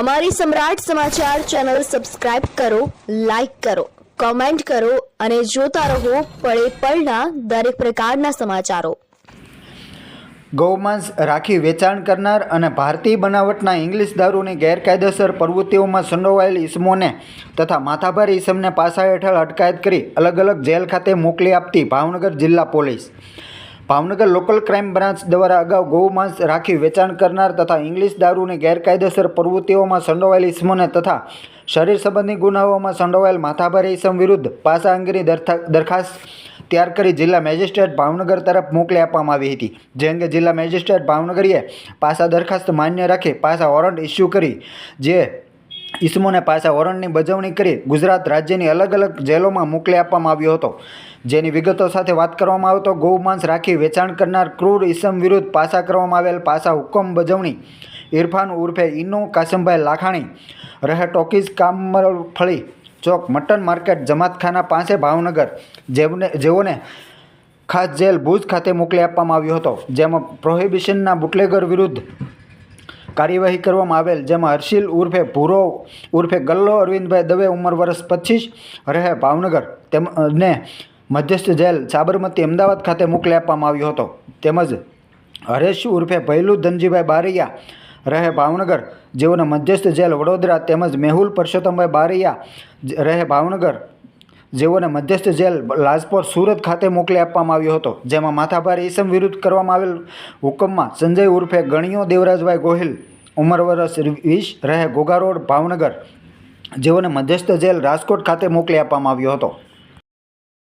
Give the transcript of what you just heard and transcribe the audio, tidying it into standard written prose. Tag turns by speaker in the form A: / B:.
A: અમારી સમ્રાટ સમાચાર ચેનલ સબસ્ક્રાઇબ કરો, લાઈક કરો, કોમેન્ટ કરો અને જોતા રહો પળે પળના દરેક પ્રકારના સમાચારો।
B: ગૌમાંસ રાખી વેચાણ કરનાર અને ભારતીય બનાવટના ઇંગ્લિશ દારૂની ગેરકાયદેસર પ્રવૃત્તિઓમાં સંડોવાયેલ ઇસમોને તથા માથાભારે ઇસમને પાસા હેઠળ અટકાયત કરી અલગ અલગ જેલ ખાતે મોકલી આપતી ભાવનગર જિલ્લા police. Bhavnagar local crime branch દ્વારા અગાઉ ગૌમાંસ રાખી વેચાણ કરનાર તથા ઇંગ્લિશ દારૂની ગેરકાયદેસર પ્રવૃત્તિઓમાં સંડોવાયેલ ઇસમોને તથા શરીર સંબંધી ગુનાઓમાં સંડોવાયેલ માથાભારે ઇસમ વિરુદ્ધ પાસા અંગેની દરખાસ્ત તૈયાર કરી જિલ્લા મેજિસ્ટ્રેટ ભાવનગર તરફ મોકલી આપવામાં આવી હતી। જે અંગે જિલ્લા મેજિસ્ટ્રેટ ભાવનગરીએ પાસા દરખાસ્ત માન્ય રાખી પાસા વોરંટ ઇસ્યુ કરી જે ઇસમોને પાસા વોરંટની બજવણી કરી ગુજરાત રાજ્યની અલગ અલગ જેલોમાં મોકલી આપવામાં આવ્યો હતો। જેની વિગતો સાથે વાત કરવામાં આવે તો ગૌમાંસ રાખી વેચાણ કરનાર ક્રૂર ઇસમ વિરુદ્ધ પાસા કરવામાં આવેલ પાસા હુકમ બજવણી ઇરફાન ઉર્ફે ઇનો કાસમભાઈ લાખાણી રહે ટોકીઝ કામરફળી ચોક મટન માર્કેટ જમાતખાના પાસે ભાવનગર જેઓને ખાસ જેલ ભુજ ખાતે મોકલી આપવામાં આવ્યો હતો। જેમાં પ્રોહિબિશનના બુટલેગર વિરુદ્ધ કાર્યવાહી કરવામાં આવેલ જેમાં હર્ષિલ ઉર્ફે ભૂરો ઉર્ફે ગલ્લો અરવિંદભાઈ દવે ઉંમર વર્ષ 25 રહે ભાવનગર તેમને મધ્યસ્થ જેલ સાબરમતી અમદાવાદ ખાતે મોકલી આપવામાં આવ્યો હતો। તેમજ હરેશ ઉર્ફે ભૈલુ ધનજીભાઈ બારૈયા રહે ભાવનગર જેઓને મધ્યસ્થ જેલ વડોદરા તેમજ મેહુલ પરસોત્તમભાઈ બારૈયા રહે ભાવનગર જેઓને મધ્યસ્થ જેલ લાજપોર સુરત ખાતે મોકલી આપવામાં આવ્યો હતો। જેમાં માથાભારે ઇસમ વિરુદ્ધ કરવામાં આવેલ હુકમમાં સંજય ઉર્ફે ગણિયો દેવરાજભાઈ ગોહિલ ઉંમર વર્ષ 20 રહે ઘોઘા રોડ ભાવનગર જેઓને મધ્યસ્થ જેલ રાજકોટ ખાતે મોકલી આપવામાં આવ્યો હતો।